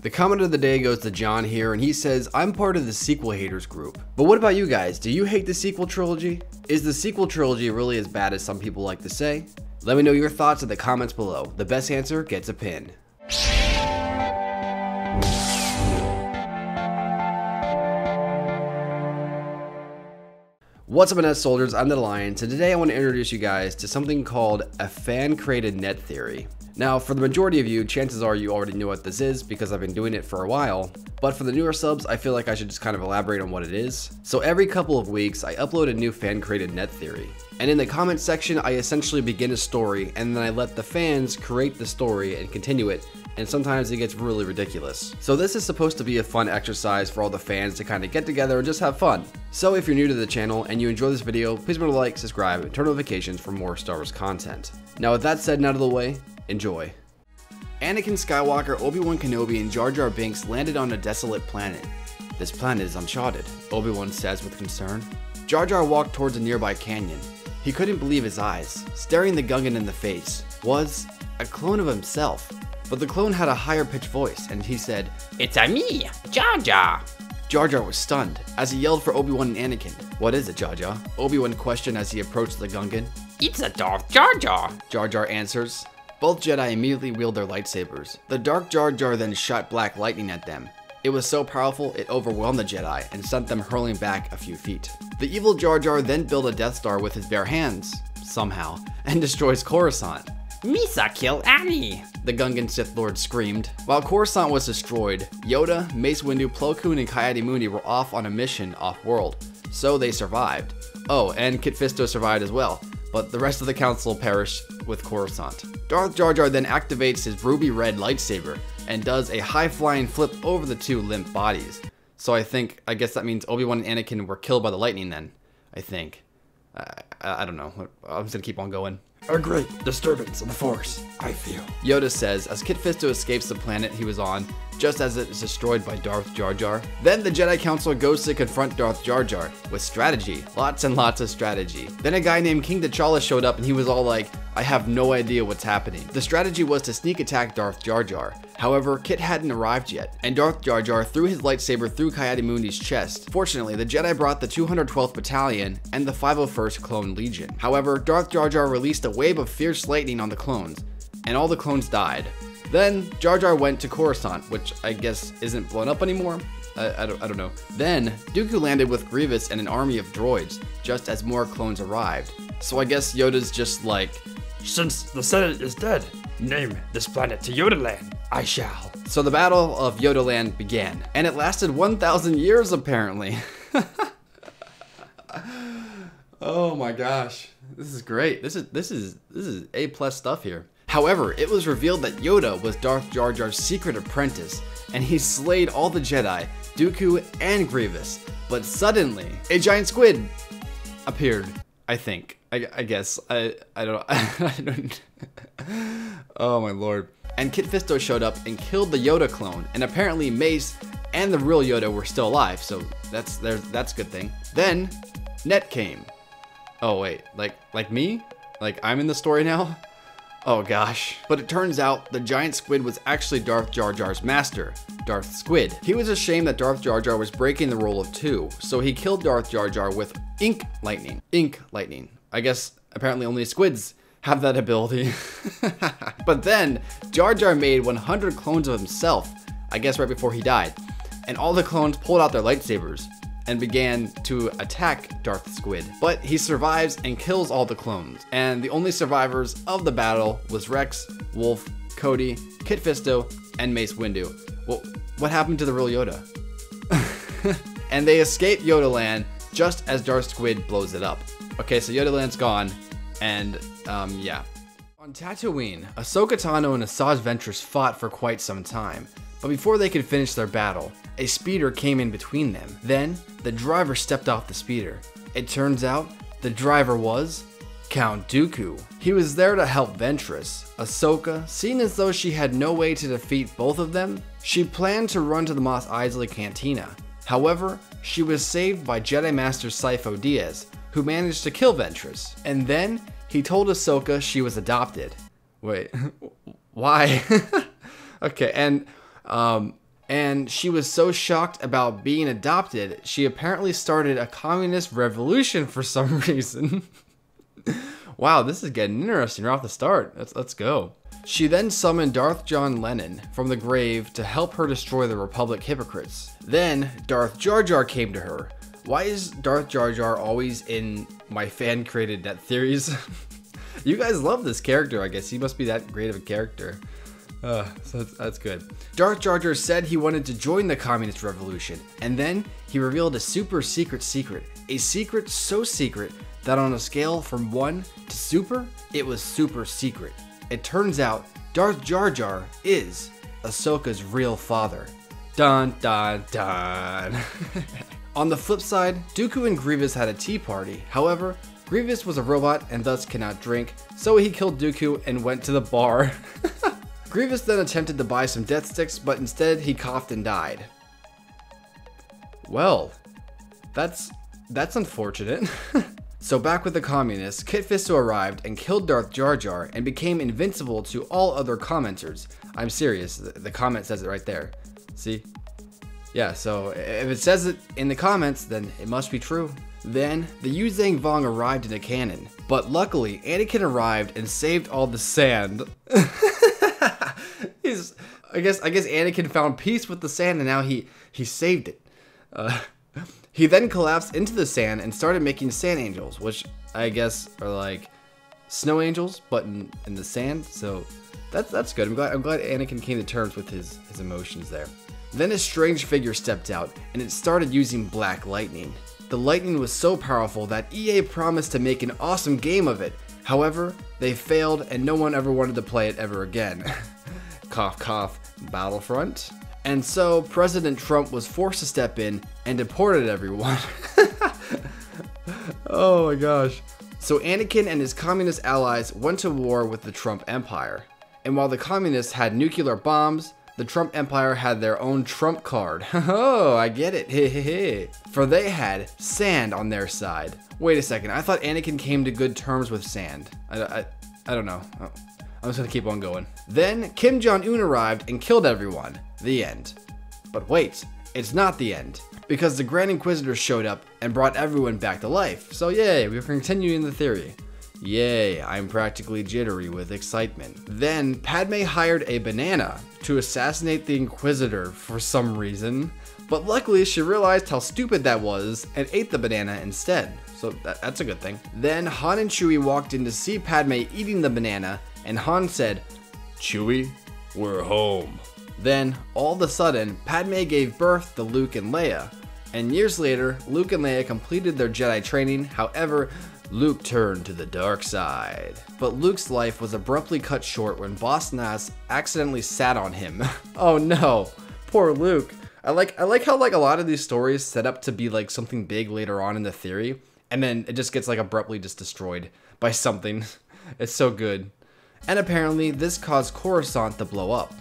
The comment of the day goes to John here, and he says, I'm part of the sequel haters group. But what about you guys? Do you hate the sequel trilogy? Is the sequel trilogy really as bad as some people like to say? Let me know your thoughts in the comments below. The best answer gets a pin. What's up, NS soldiers? I'm the Alliance, and today I want to introduce you guys to something called a fan-created net theory. Now, for the majority of you, chances are you already know what this is because I've been doing it for a while, but for the newer subs, I feel like I should just kind of elaborate on what it is. So every couple of weeks, I upload a new fan-created net theory, and in the comment section, I essentially begin a story, and then I let the fans create the story and continue it, and sometimes it gets really ridiculous. So this is supposed to be a fun exercise for all the fans to kind of get together and just have fun. So if you're new to the channel and you enjoy this video, please remember to like, subscribe, and turn notifications for more Star Wars content. Now with that said and out of the way, enjoy. Anakin Skywalker, Obi-Wan Kenobi, and Jar Jar Binks landed on a desolate planet. This planet is uncharted, Obi-Wan says with concern. Jar Jar walked towards a nearby canyon. He couldn't believe his eyes. Staring the Gungan in the face was a clone of himself. But the clone had a higher pitched voice, and he said, "It's a me, Jar Jar." Jar Jar was stunned as he yelled for Obi-Wan and Anakin. "What is it, Jar Jar?" Obi-Wan questioned as he approached the Gungan. "It's a Darth Jar Jar," Jar Jar answers. Both Jedi immediately wield their lightsabers. The Dark Jar Jar then shot black lightning at them. It was so powerful it overwhelmed the Jedi and sent them hurling back a few feet. The evil Jar Jar then built a Death Star with his bare hands, somehow, and destroys Coruscant. "Misa kill Annie!" the Gungan Sith Lord screamed. While Coruscant was destroyed, Yoda, Mace Windu, Plo Koon, and Ki-Adi-Mundi were off on a mission off-world, so they survived. Oh, and Kit Fisto survived as well, but the rest of the council perished with Coruscant. Darth Jar Jar then activates his ruby red lightsaber and does a high-flying flip over the two limp bodies. So I guess that means Obi-Wan and Anakin were killed by the lightning then, I think. I don't know, I'm just gonna keep on going. "A great disturbance of the Force, I feel," Yoda says as Kit Fisto escapes the planet he was on, just as it is destroyed by Darth Jar Jar. Then the Jedi Council goes to confront Darth Jar Jar with strategy. Lots and lots of strategy. Then a guy named King T'Challa showed up and he was all like, "I have no idea what's happening." The strategy was to sneak attack Darth Jar Jar. However, Kit hadn't arrived yet, and Darth Jar Jar threw his lightsaber through Ki-Adi-Mundi's chest. Fortunately, the Jedi brought the 212th Battalion and the 501st Clone Legion. However, Darth Jar Jar released a wave of fierce lightning on the clones, and all the clones died. Then, Jar Jar went to Coruscant, which I guess isn't blown up anymore? I don't know. Then, Dooku landed with Grievous and an army of droids, just as more clones arrived. So I guess Yoda's just like, "Since the Senate is dead, name this planet to Yodaland. I shall." So the Battle of Yodaland began, and it lasted 1,000 years apparently. Oh my gosh, this is great. This is A+ stuff here. However, it was revealed that Yoda was Darth Jar Jar's secret apprentice, and he slayed all the Jedi, Dooku, and Grievous. But suddenly, a giant squid appeared, I think. I guess. I don't I don't Oh my lord. And Kit Fisto showed up and killed the Yoda clone, and apparently Mace and the real Yoda were still alive, so that's a good thing. Then, Net came. Oh wait, like me? Like I'm in the story now? Oh gosh. But it turns out the giant squid was actually Darth Jar Jar's master, Darth Squid. He was ashamed that Darth Jar Jar was breaking the rule of two, so he killed Darth Jar Jar with ink lightning. Ink lightning. I guess apparently only squids have that ability. But then, Jar Jar made 100 clones of himself, I guess right before he died, and all the clones pulled out their lightsabers and began to attack Darth Squid. But he survives and kills all the clones, and the only survivors of the battle was Rex, Wolf, Cody, Kit Fisto, and Mace Windu. Well, what happened to the real Yoda? And they escape Yodaland just as Darth Squid blows it up. Okay, so Yodaland's gone, and yeah. On Tatooine, Ahsoka Tano and Asajj Ventress fought for quite some time, but before they could finish their battle, a speeder came in between them. Then, the driver stepped off the speeder. It turns out, the driver was Count Dooku. He was there to help Ventress. Ahsoka, seeing as though she had no way to defeat both of them, she planned to run to the Mos Eisley Cantina. However, she was saved by Jedi Master Sifo Dyas, who managed to kill Ventress. And then, he told Ahsoka she was adopted. Wait, why? Okay, and And she was so shocked about being adopted, she apparently started a communist revolution for some reason. Wow, this is getting interesting right off the start. Let's go. She then summoned Darth John Lennon from the grave to help her destroy the Republic hypocrites. Then Darth Jar Jar came to her. Why is Darth Jar Jar always in my fan-created net theories? You guys love this character, I guess. He must be that great of a character. So that's good. Darth Jar Jar said he wanted to join the communist revolution, and then he revealed a super secret. A secret so secret that on a scale from 1 to super, it was super secret. It turns out Darth Jar Jar is Ahsoka's real father. Dun dun dun. On the flip side, Dooku and Grievous had a tea party. However, Grievous was a robot and thus cannot drink, so he killed Dooku and went to the bar. Grievous then attempted to buy some death sticks, but instead he coughed and died. Well, that's unfortunate. So back with the communists, Kit Fisto arrived and killed Darth Jar Jar and became invincible to all other commenters. I'm serious, the comment says it right there. See? Yeah, so if it says it in the comments, then it must be true. Then, the Yuzang Vong arrived in a cannon, but luckily, Anakin arrived and saved all the sand. I guess Anakin found peace with the sand and now he saved it. He then collapsed into the sand and started making sand angels, which I guess are like snow angels, but in the sand. So that's good. I'm glad Anakin came to terms with his emotions there. Then a strange figure stepped out, and it started using black lightning. The lightning was so powerful that EA promised to make an awesome game of it. However, they failed and no one ever wanted to play it ever again. Cough cough, Battlefront. And so President Trump was forced to step in and deported everyone. Oh my gosh. So Anakin and his communist allies went to war with the Trump Empire. And while the communists had nuclear bombs, the Trump Empire had their own Trump card. Oh, I get it. For they had sand on their side. Wait a second, I thought Anakin came to good terms with sand. I don't know. I'm just gonna keep on going. Then Kim Jong-un arrived and killed everyone. The end. But wait, it's not the end. Because the Grand Inquisitor showed up and brought everyone back to life. So yay, we're continuing the theory. Yay, I'm practically jittery with excitement. Then Padme hired a banana to assassinate the Inquisitor for some reason. But luckily she realized how stupid that was and ate the banana instead. So that's a good thing. Then Han and Chewie walked in to see Padme eating the banana, and Han said, "Chewie, we're home." Then, all of a sudden, Padme gave birth to Luke and Leia. And years later, Luke and Leia completed their Jedi training. However, Luke turned to the dark side. But Luke's life was abruptly cut short when Boss Nass accidentally sat on him. Oh no, poor Luke. I like how like a lot of these stories set up to be like something big later on in the theory, and then it just gets like abruptly just destroyed by something. It's so good. And apparently this caused Coruscant to blow up.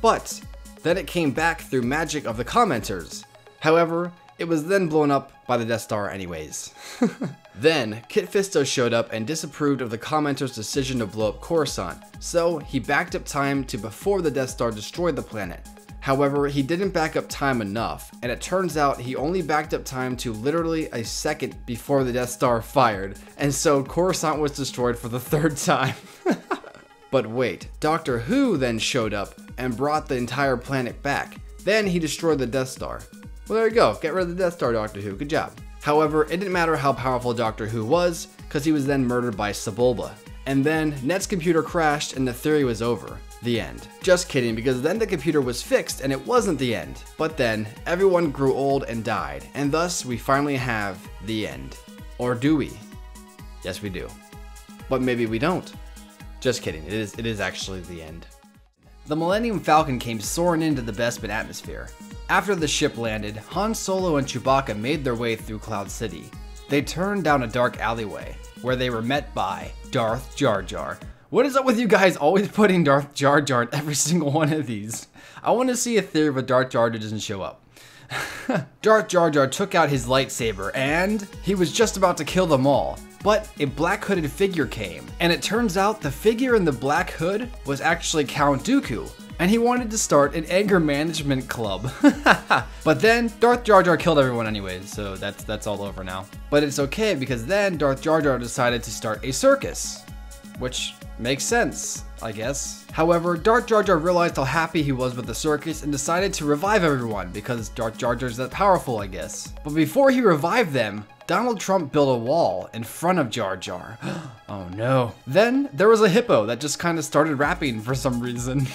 But then it came back through magic of the commenters. However, it was then blown up by the Death Star anyways. Then Kit Fisto showed up and disapproved of the commenters' decision to blow up Coruscant, so he backed up time to before the Death Star destroyed the planet. However, he didn't back up time enough, and it turns out he only backed up time to literally a second before the Death Star fired, and so Coruscant was destroyed for the third time. But wait, Doctor Who then showed up and brought the entire planet back. Then he destroyed the Death Star. Well, there you go. Get rid of the Death Star, Doctor Who. Good job. However, it didn't matter how powerful Doctor Who was, because he was then murdered by Sebulba. And then Net's computer crashed and the theory was over. The end. Just kidding, because then the computer was fixed and it wasn't the end. But then, everyone grew old and died, and thus we finally have the end. Or do we? Yes, we do. But maybe we don't. Just kidding, it is actually the end. The Millennium Falcon came soaring into the Bespin atmosphere. After the ship landed, Han Solo and Chewbacca made their way through Cloud City. They turned down a dark alleyway, where they were met by Darth Jar Jar. What is up with you guys always putting Darth Jar Jar in every single one of these? I want to see a theory where Darth Jar Jar doesn't show up. Darth Jar Jar took out his lightsaber and he was just about to kill them all. But a black hooded figure came, and it turns out the figure in the black hood was actually Count Dooku. and he wanted to start an anger management club. But then Darth Jar Jar killed everyone anyways, so that's all over now. But it's okay because then Darth Jar Jar decided to start a circus, which makes sense, I guess. However, Darth Jar Jar realized how happy he was with the circus and decided to revive everyone because Darth Jar Jar's that powerful, I guess. But before he revived them, Donald Trump built a wall in front of Jar Jar. Oh no. Then there was a hippo that just kind of started rapping for some reason.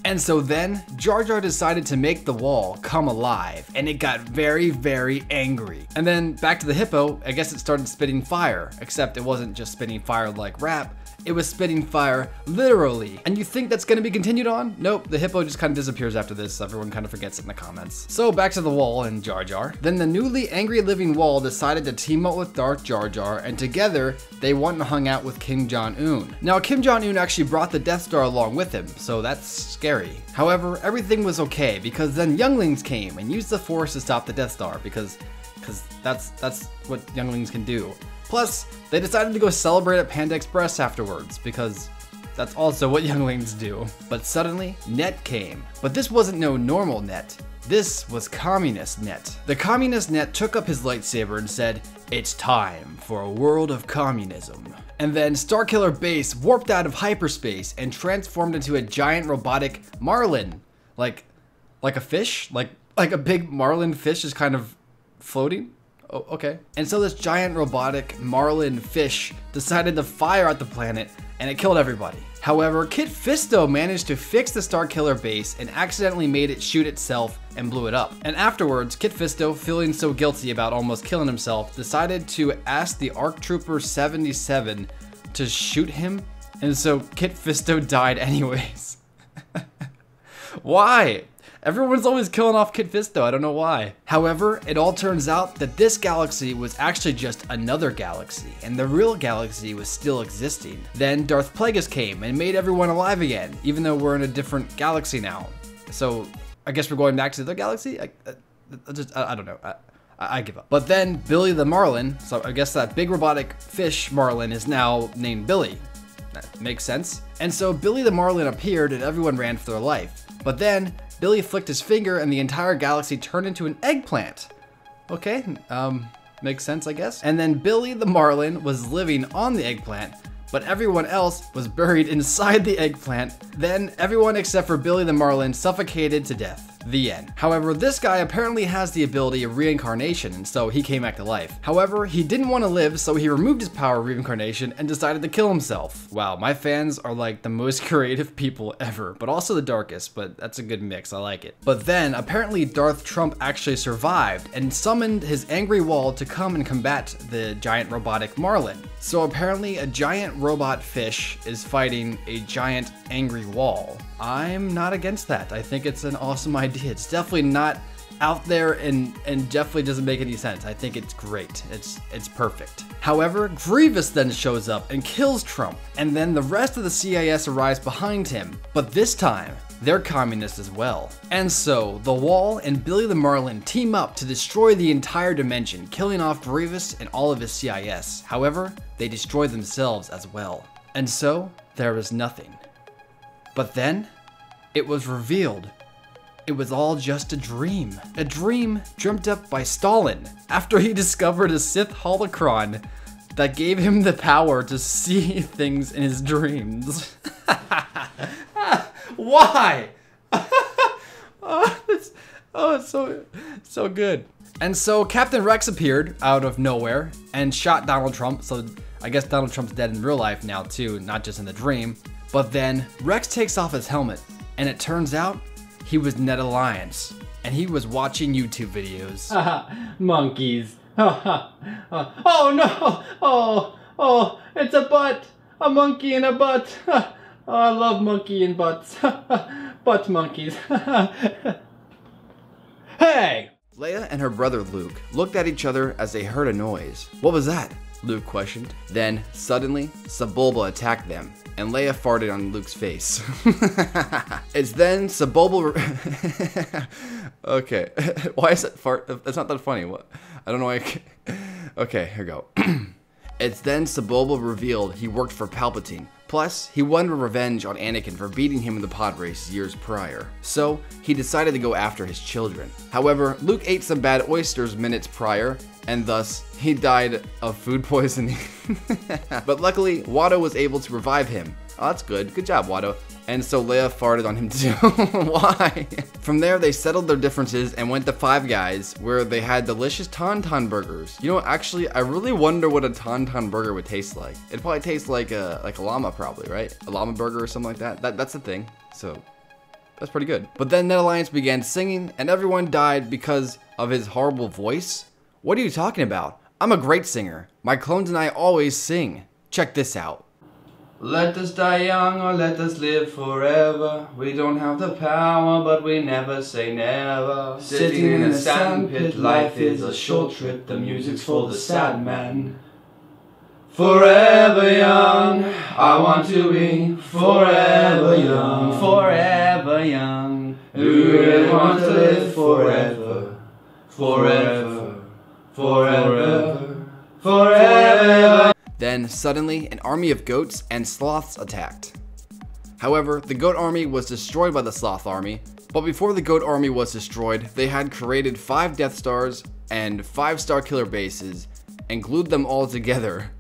And so then Jar Jar decided to make the wall come alive, and it got very, very angry. And then back to the hippo, I guess it started spitting fire, except it wasn't just spitting fire like rap. It was spitting fire literally. And you think that's gonna be continued on? Nope, the hippo just kind of disappears after this. Everyone kind of forgets it in the comments. So back to the wall and Jar Jar. Then the newly angry living wall decided to team up with Darth Jar Jar, and together they went and hung out with Kim Jong-un. Now Kim Jong-un actually brought the Death Star along with him, so that's scary. However, everything was okay because then younglings came and used the Force to stop the Death Star because that's what younglings can do. Plus, they decided to go celebrate at Panda Express afterwards because that's also what younglings do. But suddenly, Net came. But this wasn't no normal Net. This was Communist Net. The Communist Net took up his lightsaber and said, "It's time for a world of communism." And then Starkiller Base warped out of hyperspace and transformed into a giant robotic marlin. Like a fish? Like a big marlin fish is kind of floating? Oh, okay. And so this giant robotic marlin fish decided to fire at the planet, and it killed everybody. However, Kit Fisto managed to fix the Starkiller Base and accidentally made it shoot itself and blew it up. And afterwards, Kit Fisto, feeling so guilty about almost killing himself, decided to ask the ARC Trooper 77 to shoot him, and so Kit Fisto died anyways. Why? Everyone's always killing off Kit Fisto, I don't know why. However, it all turns out that this galaxy was actually just another galaxy, and the real galaxy was still existing. Then Darth Plagueis came and made everyone alive again, even though we're in a different galaxy now. So, I guess we're going back to the galaxy? I don't know. I give up. But then Billy the Marlin, so I guess that big robotic fish Marlin is now named Billy. That makes sense. And so Billy the Marlin appeared and everyone ran for their life. But then Billy flicked his finger and the entire galaxy turned into an eggplant. Okay, makes sense, I guess. And then Billy the Marlin was living on the eggplant, but everyone else was buried inside the eggplant. Then everyone except for Billy the Marlin suffocated to death. The end. However, this guy apparently has the ability of reincarnation, and so he came back to life. However, he didn't want to live, so he removed his power of reincarnation and decided to kill himself. Wow, my fans are like the most creative people ever, but also the darkest, but that's a good mix, I like it. But then, apparently Darth Trump actually survived and summoned his angry wall to come and combat the giant robotic Marlin. So apparently a giant robot fish is fighting a giant angry wall. I'm not against that. I think it's an awesome idea. It's definitely not out there and definitely doesn't make any sense. I think it's great. It's perfect. However, Grievous then shows up and kills Trump, and then the rest of the CIS arrives behind him. But this time, they're communists as well. And so, the Wall and Billy the Marlin team up to destroy the entire dimension, killing off Grievous and all of his CIS. However, they destroy themselves as well. And so, there was nothing. But then, it was revealed. It was all just a dream. A dream dreamt up by Stalin after he discovered a Sith holocron that gave him the power to see things in his dreams. Why? It's so good. And so Captain Rex appeared out of nowhere and shot Donald Trump. So I guess Donald Trump's dead in real life now too, not just in the dream. But then Rex takes off his helmet, and it turns out he was Ned Alliance, and he was watching YouTube videos. Monkeys. Oh no! Oh, it's a butt! A monkey in a butt! Oh, I love monkey in butts. Butt monkeys. Hey! Leia and her brother Luke looked at each other as they heard a noise. What was that? Luke questioned. Then, suddenly, Sebulba attacked them, and Leia farted on Luke's face. It's then Sebulba... Okay, why is that fart? That's not that funny. What? I don't know why Okay, here we go. It's then Sebulba revealed he worked for Palpatine, Plus, he wanted revenge on Anakin for beating him in the pod race years prior. So, he decided to go after his children. However, Luke ate some bad oysters minutes prior, and thus, he died of food poisoning. But luckily, Watto was able to revive him. Oh, that's good. Good job, Watto. And so Leia farted on him too. Why? From there, they settled their differences and went to Five Guys, where they had delicious Tauntaun burgers. You know, actually, I really wonder what a Tauntaun burger would taste like. It'd probably taste like a llama, probably, right? A llama burger or something like that. That's the thing. So, that's pretty good. But then Net Alliance began singing, and everyone died because of his horrible voice. What are you talking about? I'm a great singer. My clones and I always sing. Check this out. Let us die young or let us live forever. We don't have the power, but we never say never. Sitting in a sandpit, life is a short trip. The music's for the sad man. Forever young, I want to be forever young. Forever young, we really want to live forever. Forever, forever, forever. Then, suddenly, an army of goats and sloths attacked. However, the goat army was destroyed by the sloth army, but before the goat army was destroyed, they had created 5 Death Stars and 5 Star Killer bases and glued them all together,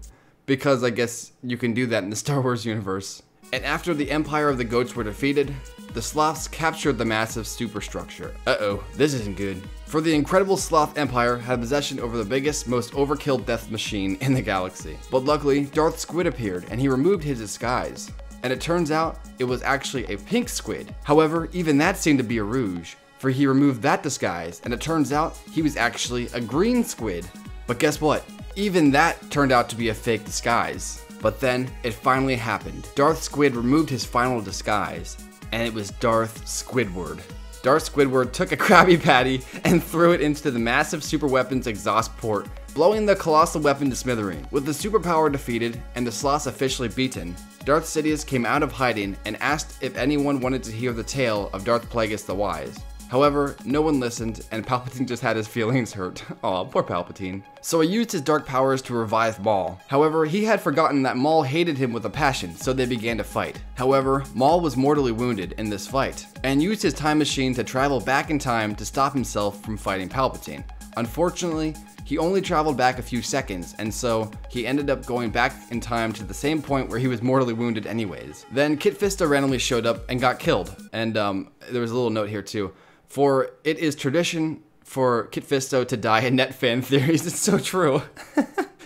because I guess you can do that in the Star Wars universe. And after the Empire of the Goats were defeated, the sloths captured the massive superstructure. Uh-oh, this isn't good. For the incredible Sloth Empire had possession over the biggest, most overkill death machine in the galaxy. But luckily, Darth Squid appeared and he removed his disguise. And it turns out, it was actually a pink squid. However, even that seemed to be a rouge, for he removed that disguise and it turns out he was actually a green squid. But guess what? Even that turned out to be a fake disguise. But then, it finally happened. Darth Squid removed his final disguise, and it was Darth Squidward. Darth Squidward took a Krabby Patty and threw it into the massive super weapon's exhaust port, blowing the colossal weapon to smithereens. With the superpower defeated and the sloths officially beaten, Darth Sidious came out of hiding and asked if anyone wanted to hear the tale of Darth Plagueis the Wise. However, no one listened, and Palpatine just had his feelings hurt. Aw, poor Palpatine. So he used his dark powers to revive Maul. However, he had forgotten that Maul hated him with a passion, so they began to fight. However, Maul was mortally wounded in this fight, and used his time machine to travel back in time to stop himself from fighting Palpatine. Unfortunately, he only traveled back a few seconds, and so he ended up going back in time to the same point where he was mortally wounded anyways. Then Kit Fisto randomly showed up and got killed, and there was a little note here too. For it is tradition for Kit Fisto to die in net fan theories. It's so true.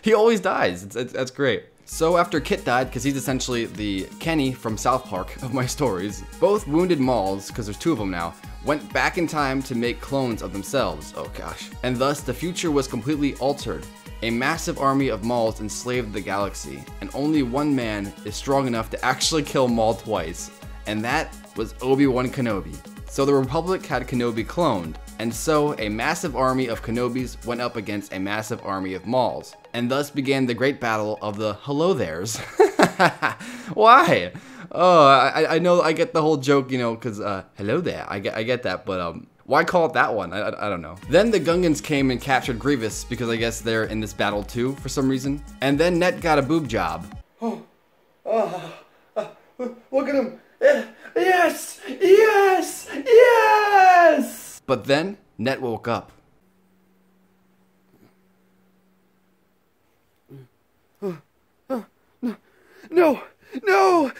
He always dies. That's great. So after Kit died, because he's essentially the Kenny from South Park of my stories, both wounded Mauls, because there's 2 of them now, went back in time to make clones of themselves. Oh gosh. And thus the future was completely altered. A massive army of Mauls enslaved the galaxy, and only one man is strong enough to actually kill Maul twice, and that was Obi-Wan Kenobi. So the Republic had Kenobi cloned, and so a massive army of Kenobis went up against a massive army of Mauls, and thus began the great battle of the Hello There's. Why? Oh, I know, I get the whole joke, you know, because hello there, I get that, but why call it that one? I don't know. Then the Gungans came and captured Grievous, because I guess they're in this battle too, for some reason. And then Net got a boob job. Look at him. Yes! Yes! Yes! But then, Net woke up. No! No! No!